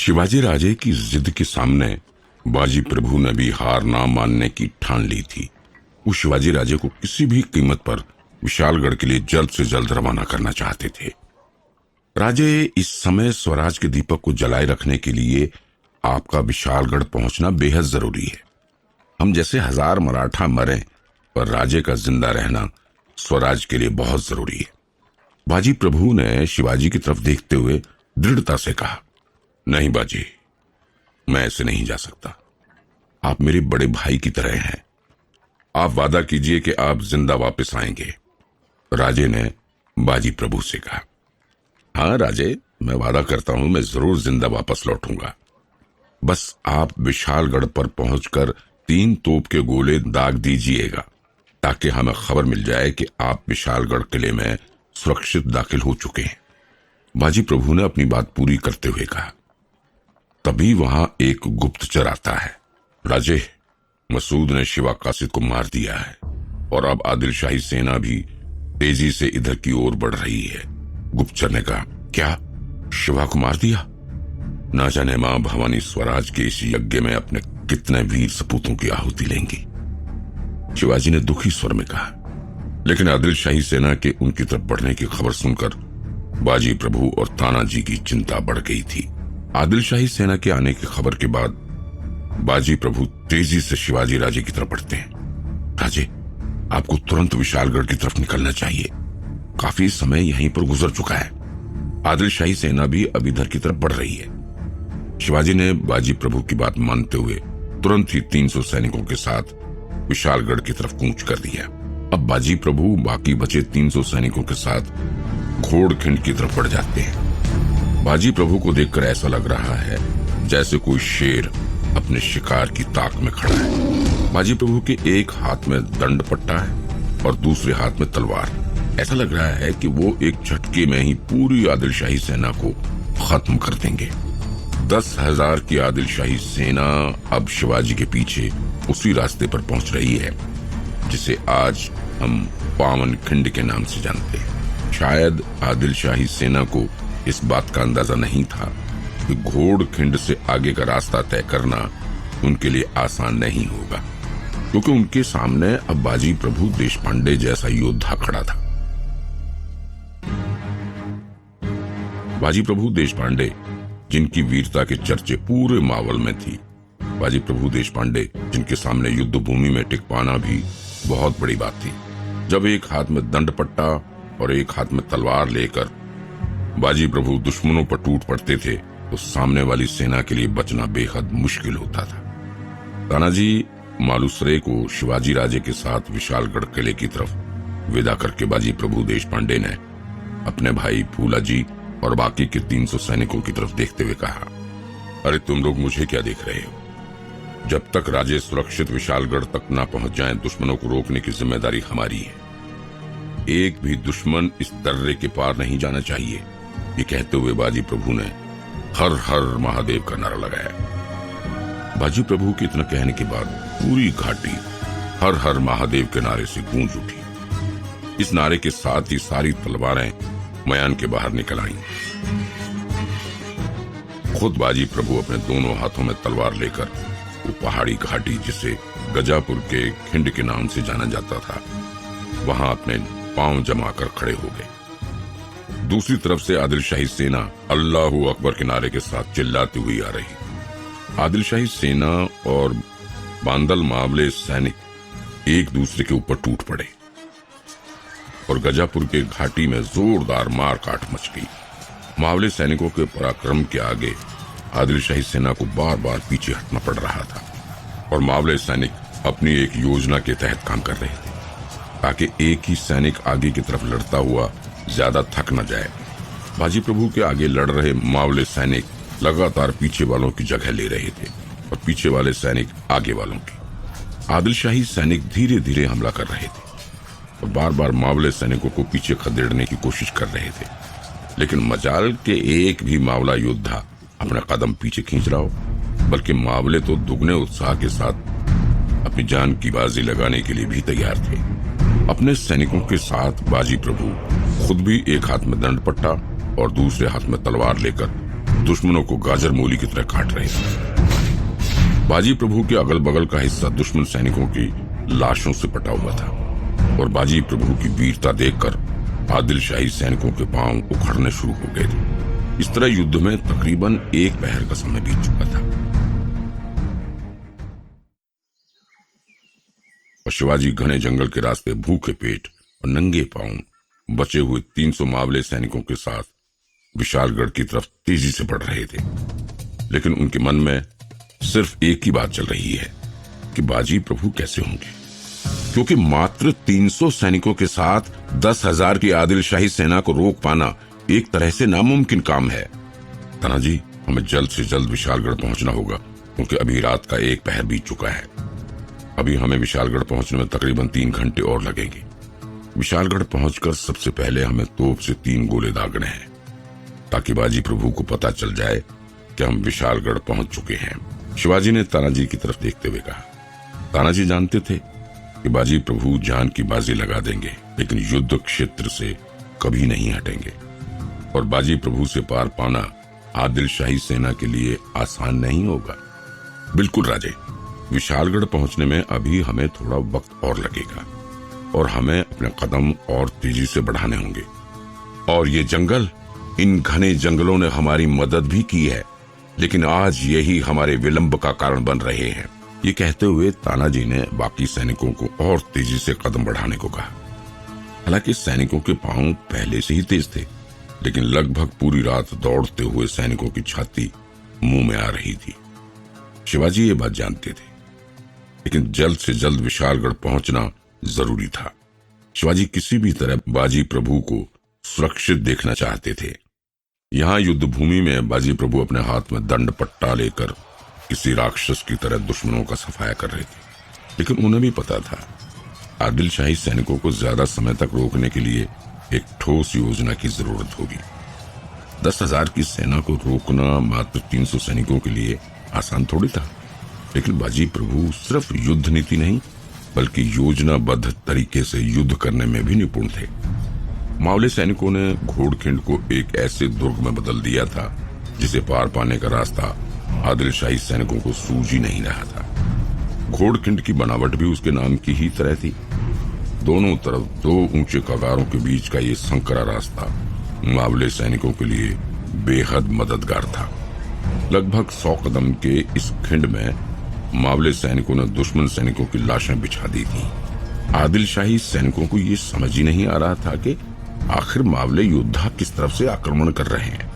शिवाजी राजे की जिद के सामने बाजी प्रभु ने भी हार ना मानने की ठान ली थी। वो शिवाजी राजे को किसी भी कीमत पर विशालगढ़ के लिए जल्द से जल्द रवाना करना चाहते थे। राजे, इस समय स्वराज के दीपक को जलाए रखने के लिए आपका विशालगढ़ पहुंचना बेहद जरूरी है। हम जैसे 1000 मराठा मरे, पर राजे का जिंदा रहना स्वराज के लिए बहुत जरूरी है। बाजी प्रभु ने शिवाजी की तरफ देखते हुए दृढ़ता से कहा, नहीं बाजी, मैं ऐसे नहीं जा सकता। आप मेरे बड़े भाई की तरह हैं। आप वादा कीजिए कि आप जिंदा वापस आएंगे। राजे ने बाजी प्रभु से कहा, हाँ राजे, मैं वादा करता हूं, मैं जरूर जिंदा वापस लौटूंगा। बस आप विशालगढ़ पर पहुंचकर 3 तोप के गोले दाग दीजिएगा, ताकि हमें खबर मिल जाए कि आप विशालगढ़ किले में सुरक्षित दाखिल हो चुके हैं। बाजी प्रभु ने अपनी बात पूरी करते हुए कहा। तभी वहां एक गुप्तचर आता है। राजे, मसूद ने शिवा कासिद को मार दिया है और अब आदिल शाही सेना भी तेजी से इधर की ओर बढ़ रही है। गुप्तचर ने कहा, क्या शिवा को मार दिया? ना जाने मां भवानी स्वराज के इस यज्ञ में अपने कितने वीर सपूतों की आहुति लेंगी। शिवाजी ने दुखी स्वर में कहा। लेकिन आदिल शाही सेना के उनकी तरफ बढ़ने की खबर सुनकर बाजी प्रभु और तानाजी की चिंता बढ़ गई थी। आदिल शाही सेना के आने की खबर के बाद बाजी प्रभु तेजी से शिवाजी राजे की तरफ बढ़ते हैं। राजे, आपको तुरंत विशालगढ़ की तरफ निकलना चाहिए। काफी समय यहीं पर गुजर चुका है। आदिल शाही सेना भी अब इधर की तरफ बढ़ रही है। शिवाजी ने बाजी प्रभु की बात मानते हुए तुरंत ही 300 सैनिकों के साथ विशालगढ़ की तरफ कूच कर दिया। अब बाजी प्रभु बाकी बचे 300 सैनिकों के साथ घोड़खिंड की तरफ बढ़ जाते हैं। बाजी प्रभु को देखकर ऐसा लग रहा है जैसे कोई शेर अपने शिकार की ताक में खड़ा है। बाजी प्रभु के एक हाथ में दंड पट्टा है और दूसरे हाथ में तलवार। ऐसा लग रहा है कि वो एक झटके में ही पूरी आदिल शाही सेना को खत्म कर देंगे। 10,000 की आदिल शाही सेना अब शिवाजी के पीछे उसी रास्ते पर पहुंच रही है जिसे आज हम पावन खिंड के नाम से जानते हैं। शायद आदिल शाही सेना को इस बात का अंदाजा नहीं था कि घोड़खिंड से आगे का रास्ता तय करना उनके लिए आसान नहीं होगा, क्योंकि उनके सामने अब बाजी प्रभु देशपांडे जैसा योद्धा खड़ा था। बाजी प्रभु देशपांडे, जिनकी वीरता के चर्चे पूरे मावल में थी। बाजी प्रभु देशपांडे, जिनके सामने युद्ध भूमि में टिक पाना भी बहुत बड़ी बात थी। जब एक हाथ में दंड पट्टा और एक हाथ में तलवार लेकर बाजी प्रभु दुश्मनों पर टूट पड़ते थे, तो सामने वाली सेना के लिए बचना बेहद मुश्किल होता था। तानाजी मालूसरे को शिवाजी राजे के साथ विशालगढ़ किले की तरफ विदा करके बाजी प्रभु देशपांडे ने अपने भाई फूलाजी और बाकी के 300 सैनिकों की तरफ देखते हुए कहा, अरे तुम लोग मुझे क्या देख रहे हो? जब तक राजे सुरक्षित विशालगढ़ तक ना पहुंच जाएं, दुश्मनों को रोकने की जिम्मेदारी हमारी है। एक भी दुश्मन इस दर्रे के पार नहीं जाना चाहिए। ये कहते हुए बाजी प्रभु ने हर हर महादेव का नारा लगाया। बाजी प्रभु के इतना कहने के बाद पूरी घाटी हर हर महादेव के नारे से गूंज उठी। इस नारे के साथ ही सारी तलवारें मैदान के बाहर निकल आईं। खुद बाजी प्रभु अपने दोनों हाथों में तलवार लेकर वो पहाड़ी घाटी, जिसे गजापुर के खिंड के नाम से जाना जाता था, वहां अपने पांव जमाकर खड़े हो गए। दूसरी तरफ से आदिल शाही सेना अल्लाहू अकबर के नारे के साथ चिल्लाती हुई आ रही। आदिल शाही सेना और बांदल मावले सैनिक एक दूसरे के ऊपर टूट पड़े और गजापुर के घाटी में जोरदार मार काट मच गई। मावले सैनिकों के पराक्रम के आगे आदिल शाही सेना को बार बार पीछे हटना पड़ रहा था और मावले सैनिक अपनी एक योजना के तहत काम कर रहे थे, ताकि एक ही सैनिक आगे की तरफ लड़ता हुआ ज्यादा थक न जाए। बाजी प्रभु के आगे लड़ रहे मावले सैनिक लगातार पीछे वालों की जगह ले रहे थे और पीछे वाले सैनिक आगे वालों की। आदिल शाही सैनिक धीरे धीरे हमला कर रहे थे और बार बार मावले सैनिकों को पीछे खदेड़ने की कोशिश कर रहे थे, लेकिन मजाल के एक भी मावला योद्धा अपना कदम पीछे खींच रहा हो, बल्कि मावले तो दुगने उत्साह के साथ अपनी जान की बाजी लगाने के लिए भी तैयार थे। अपने सैनिकों के साथ बाजी प्रभु खुद भी एक हाथ में दंड पट्टा और दूसरे हाथ में तलवार लेकर दुश्मनों को गाजर मूली की तरह काट रहे थे। बाजी प्रभु के अगल बगल का हिस्सा दुश्मन सैनिकों की लाशों से पटा हुआ था और बाजी प्रभु की वीरता देखकर आदिल शाही सैनिकों के पांव उखड़ने शुरू हो गए थे। इस तरह युद्ध में तकरीबन 1 पहर का समय बीत चुका था और शिवाजी घने जंगल के रास्ते भूखे पेट और नंगे पांव बचे हुए 300 मावले सैनिकों के साथ विशालगढ़ की तरफ तेजी से बढ़ रहे थे। लेकिन उनके मन में सिर्फ एक ही बात चल रही है कि बाजी प्रभु कैसे होंगे, क्योंकि मात्र 300 सैनिकों के साथ 10,000 की आदिल शाही सेना को रोक पाना एक तरह से नामुमकिन काम है। तानाजी, हमें जल्द से जल्द विशालगढ़ पहुंचना होगा, क्योंकि अभी रात का 1 पहर बीत चुका है। अभी हमें विशालगढ़ पहुंचने में तकरीबन 3 घंटे और लगेंगे। विशालगढ़ पहुंचकर सबसे पहले हमें तोप से 3 गोले दागने हैं, ताकि बाजी प्रभु को पता चल जाए कि हम विशालगढ़ पहुंच चुके हैं। शिवाजी ने तानाजी की तरफ देखते हुए कहा। तानाजी जानते थे कि बाजी प्रभु जान की बाजी लगा देंगे, लेकिन युद्ध क्षेत्र से कभी नहीं हटेंगे और बाजी प्रभु से पार पाना आदिल शाही सेना के लिए आसान नहीं होगा। बिल्कुल राजे, विशालगढ़ पहुंचने में अभी हमें थोड़ा वक्त और लगेगा और हमें अपने कदम और तेजी से बढ़ाने होंगे। और ये जंगल, इन घने जंगलों ने हमारी मदद भी की है, लेकिन आज यही हमारे विलंब का कारण बन रहे हैं। ये कहते हुए तानाजी ने बाकी सैनिकों को और तेजी से कदम बढ़ाने को कहा। हालांकि सैनिकों के पांव पहले से ही तेज थे, लेकिन लगभग पूरी रात दौड़ते हुए सैनिकों की छाती मुंह में आ रही थी। शिवाजी ये बात जानते थे, लेकिन जल्द से जल्द विशालगढ़ पहुंचना जरूरी था। शिवाजी किसी भी तरह बाजी प्रभु को सुरक्षित देखना चाहते थे। यहाँ युद्ध भूमि में बाजी प्रभु अपने हाथ में दंड पट्टा लेकर किसी राक्षस की तरह दुश्मनों का सफाया कर रहे थे, लेकिन उन्हें भी पता था आदिल शाही सैनिकों को ज्यादा समय तक रोकने के लिए एक ठोस योजना की जरूरत होगी। 10,000 की सेना को रोकना मात्र 300 सैनिकों के लिए आसान थोड़ी था, लेकिन बाजी प्रभु सिर्फ युद्ध नीति नहीं बल्कि योजनाबद्ध तरीके से युद्ध करने में भी निपुण थे। मावले सैनिकों ने घोड़खिंड को एक ऐसे दुर्ग में बदल दिया था जिसे पार पाने का रास्ता आदिल शाही सैनिकों को सूझ ही नहीं रहा था। घोड़खिंड की बनावट भी उसके नाम की ही तरह थी। दोनों तरफ 2 ऊंचे कगारों के बीच का ये संकरा रास्ता मावले सैनिकों के लिए बेहद मददगार था। लगभग 100 कदम के इस खिंड में मावले सैनिकों ने दुश्मन सैनिकों की लाशें बिछा दी थी। आदिल शाही सैनिकों को ये समझ ही नहीं आ रहा था कि आखिर मावले योद्धा किस तरफ से आक्रमण कर रहे हैं।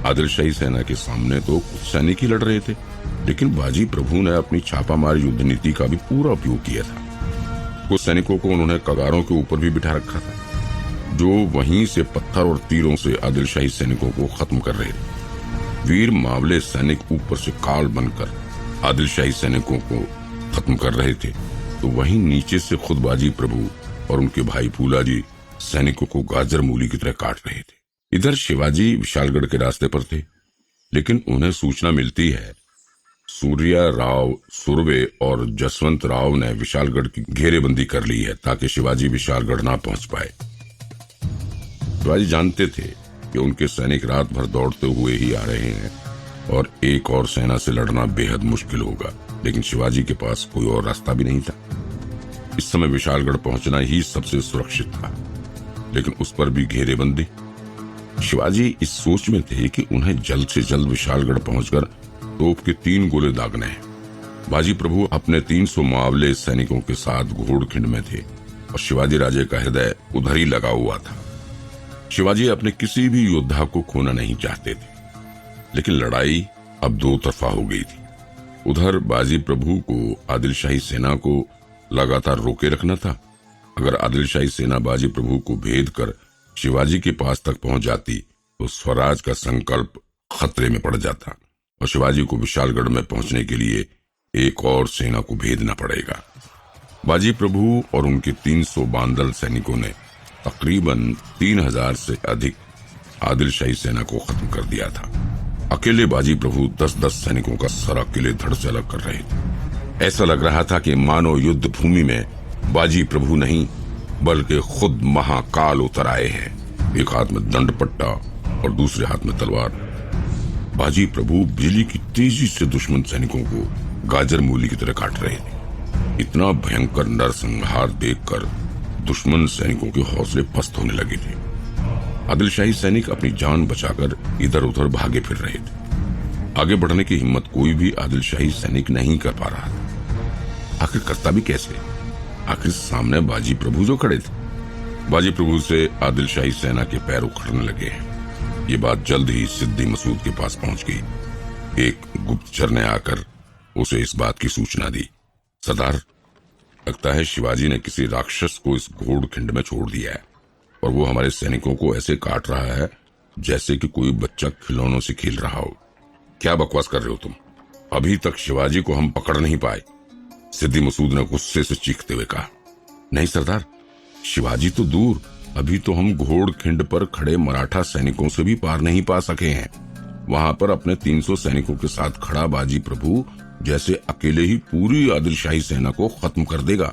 आदिल शाही सेना के सामने तो कुछ सैनिक ही लड़ रहे थे, लेकिन बाजी प्रभु ने अपनी छापामार युद्ध नीति का भी पूरा उपयोग किया था। कुछ सैनिकों को उन्होंने कगारों के ऊपर भी बिठा रखा था, जो वहीं से पत्थर और तीरों से आदिल शाही सैनिकों को खत्म कर रहे थे। वीर मावले सैनिक ऊपर से काल बनकर आदिल शाही सैनिकों को खत्म कर रहे थे, तो वहीं नीचे से खुद बाजी प्रभु और उनके भाई फूलाजी सैनिकों को गाजर मूली की तरह काट रहे थे। इधर शिवाजी विशालगढ़ के रास्ते पर थे, लेकिन उन्हें सूचना मिलती है सूर्या राव सुरवे और जसवंत राव ने विशालगढ़ की घेरेबंदी कर ली है ताकि शिवाजी विशालगढ़ ना पहुंच पाए। शिवाजी जानते थे कि उनके सैनिक रात भर दौड़ते हुए ही आ रहे हैं और एक और सेना से लड़ना बेहद मुश्किल होगा, लेकिन शिवाजी के पास कोई और रास्ता भी नहीं था। इस समय विशालगढ़ पहुंचना ही सबसे सुरक्षित था, लेकिन उस पर भी घेरेबंदी। शिवाजी इस सोच में थे कि उन्हें जल्द से जल्द विशालगढ़ पहुंचकर तोप के 3 गोले दागने हैं। बाजी प्रभु अपने 300 मावले सैनिकों के साथ घोड़खिंड में थे और शिवाजी राजे का हृदय उधर ही लगा हुआ था। शिवाजी अपने किसी भी योद्धा को खोना नहीं चाहते थे, लेकिन लड़ाई अब 2 तरफा हो गई थी। उधर बाजी प्रभु को आदिल शाही सेना को लगातार रोके रखना था। अगर आदिल शाही सेना बाजी प्रभु को भेद कर शिवाजी के पास तक पहुंच जाती तो स्वराज का संकल्प खतरे में पड़ जाता और शिवाजी को विशालगढ़ में पहुंचने के लिए एक और सेना को भेजना पड़ेगा। बाजी प्रभु और उनके 300 बांदल सैनिकों ने तकरीबन 3000 से अधिक आदिल शाही सेना को खत्म कर दिया था। अकेले बाजी प्रभु 10-10 सैनिकों का सर अकेले धड़ से अलग कर रहे थे। ऐसा लग रहा था कि मानो युद्ध भूमि में बाजी प्रभु नहीं बल्कि खुद महाकाल उतर आए हैं। एक हाथ में दंड पट्टा और दूसरे हाथ में तलवार। बाजी प्रभु बिजली की तेजी से दुश्मन सैनिकों को गाजर मूली की तरह काट रहे थे। इतना भयंकर नरसंहार देखकर दुश्मन सैनिकों के हौसले पस्त होने लगे थे। आदिलशाही सैनिक अपनी जान बचाकर इधर उधर भागे फिर रहे थे। आगे बढ़ने की हिम्मत कोई भी आदिलशाही सैनिक नहीं कर पा रहा था। आखिर करता भी कैसे? आखिर सामने बाजी प्रभु जो खड़े थे। बाजी प्रभु से आदिलशाही सेना के पैर उखड़ने लगे हैं। ये बात जल्द ही सिद्दी मसूद के पास पहुंच गई। एक गुप्तचर ने आकर उसे इस बात की सूचना दी। सरदार, लगता है शिवाजी ने किसी राक्षस को इस घोड़खिंड में छोड़ दिया है और वो हमारे सैनिकों को ऐसे काट रहा है जैसे कि कोई बच्चा खिलौनों से खेल रहा हो। क्या बकवास कर रहे हो तुम? अभी तक शिवाजी को हम पकड़ नहीं पाए, सिद्दी मसूद ने गुस्से से चीखते हुए कहा। नहीं सरदार, शिवाजी तो दूर, अभी तो हम घोड़खिंड पर खड़े मराठा सैनिकों से भी पार नहीं पा सके हैं। वहां पर अपने 300 सैनिकों के साथ खड़ा बाजी प्रभु जैसे अकेले ही पूरी आदिलशाही सेना को खत्म कर देगा।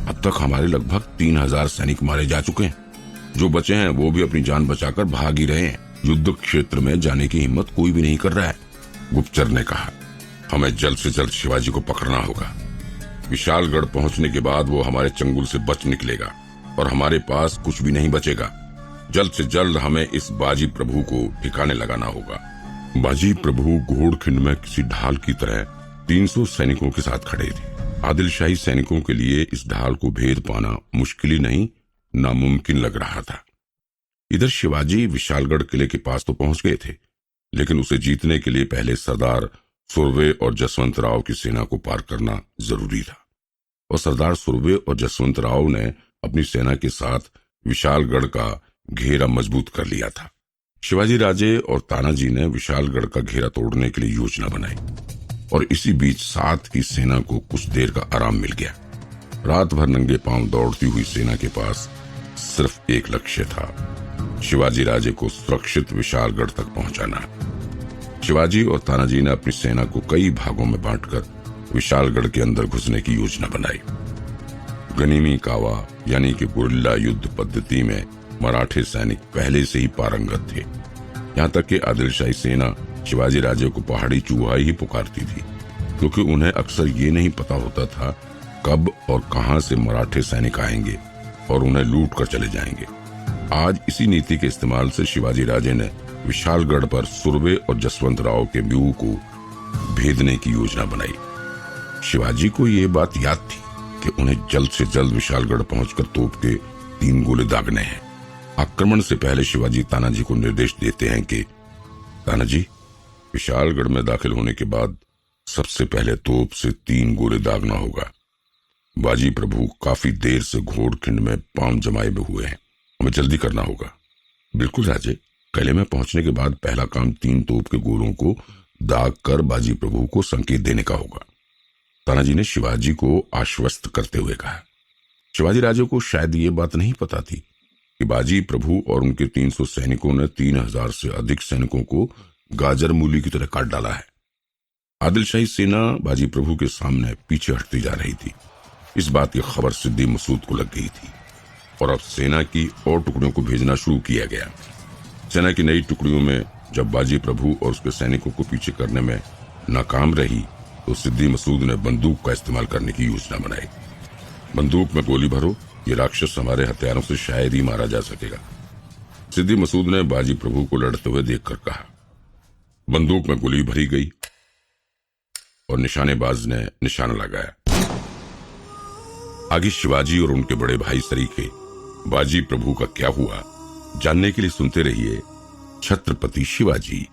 अब तक हमारे लगभग 3000 सैनिक मारे जा चुके हैं। जो बचे हैं वो भी अपनी जान बचाकर भाग ही रहे हैं। युद्ध क्षेत्र में जाने की हिम्मत कोई भी नहीं कर रहा है। गुप्तचर ने कहा, हमें जल्द से जल्द शिवाजी को पकड़ना होगा। विशालगढ़ पहुंचने के बाद वो हमारे चंगुल से बच निकलेगा और हमारे पास कुछ भी नहीं बचेगा। जल्द से जल्द हमें इस बाजी प्रभु को ठिकाने लगाना होगा। बाजी प्रभु घोड़खिंड में किसी ढाल की तरह 300 सैनिकों के साथ खड़े थे। आदिलशाही सैनिकों के लिए इस ढाल को भेद पाना मुश्किल ही नहीं, नामुमकिन लग रहा था। इधर शिवाजी विशालगढ़ किले के पास तो पहुंच गए थे, लेकिन उसे जीतने के लिए पहले सरदार सुरवे और जसवंत राव की सेना को पार करना जरूरी था। और सरदार सुरवे और जसवंत राव ने अपनी सेना के साथ विशालगढ़ का घेरा मजबूत कर लिया था। शिवाजी राजे और तानाजी ने विशालगढ़ का घेरा तोड़ने के लिए योजना बनाई और इसी बीच साथ की सेना को कुछ देर का आराम मिल गया। रात भर नंगे पांव दौड़ती हुई सेना के पास सिर्फ एक लक्ष्य था, शिवाजी राजे को सुरक्षित विशालगढ़ तक पहुंचाना। शिवाजी और तानाजी ने अपनी सेना को कई भागों में बांटकर विशालगढ़ के अंदर घुसने की योजना बनाई। गनीमी कावा यानी कि गुरिल्ला युद्ध पद्धति में मराठे सैनिक पहले से ही पारंगत थे। यहाँ तक कि आदिलशाही सेना शिवाजी राजे को पहाड़ी चूहा ही पुकारती थी, क्योंकि उन्हें अक्सर ये नहीं पता होता था कब और कहां से मराठे सैनिक आएंगे और उन्हें लूट कर चले जाएंगे। आज इसी नीति के इस्तेमाल से शिवाजी राजे ने विशालगढ़ पर सुरवे और जसवंत राव के व्यूह को भेदने की योजना बनाई। शिवाजी को ये बात याद थी कि उन्हें जल्द से जल्द विशालगढ़ पहुंचकर तोप के 3 गोले दागने हैं। आक्रमण से पहले शिवाजी तानाजी को निर्देश देते हैं कि तानाजी, विशालगढ़ में दाखिल होने के बाद सबसे पहले तोप से 3 गोले दागना होगा। बाजी प्रभु काफी देर से घोड़खिंड में पांव जमाए हुए हैं, हमें जल्दी करना होगा। बिल्कुल राजे, किले में पहुंचने के बाद पहला काम 3 तोप के गोलों को दाग कर बाजी प्रभु को संकेत देने का होगा। तानाजी ने शिवाजी को आश्वस्त करते हुए कहा। शिवाजी राजे को शायद ये बात नहीं पता थी कि बाजी प्रभु और उनके 300 सैनिकों ने 3000 से अधिक सैनिकों को गाजर मूली की तरह काट डाला है। आदिलशाही सेना बाजी प्रभु के सामने पीछे हटती जा रही थी। इस बात की खबर सिद्दी मसूद को लग गई थी और अब सेना की और टुकड़ियों को भेजना शुरू किया गया। सेना की नई टुकड़ियों में जब बाजी प्रभु और उसके सैनिकों को पीछे करने में नाकाम रही तो सिद्दी मसूद ने बंदूक का इस्तेमाल करने की योजना बनाई। बंदूक में गोली भरो, ये राक्षस हमारे हथियारों से शायद ही मारा जा सकेगा। सिद्दी मसूद ने बाजी प्रभु को लड़ते हुए देखकर कहा। बंदूक में गोली भरी गई और निशानेबाज ने निशाना लगाया। आगे शिवाजी और उनके बड़े भाई सरीखे बाजी प्रभु का क्या हुआ जानने के लिए सुनते रहिए छत्रपति शिवाजी।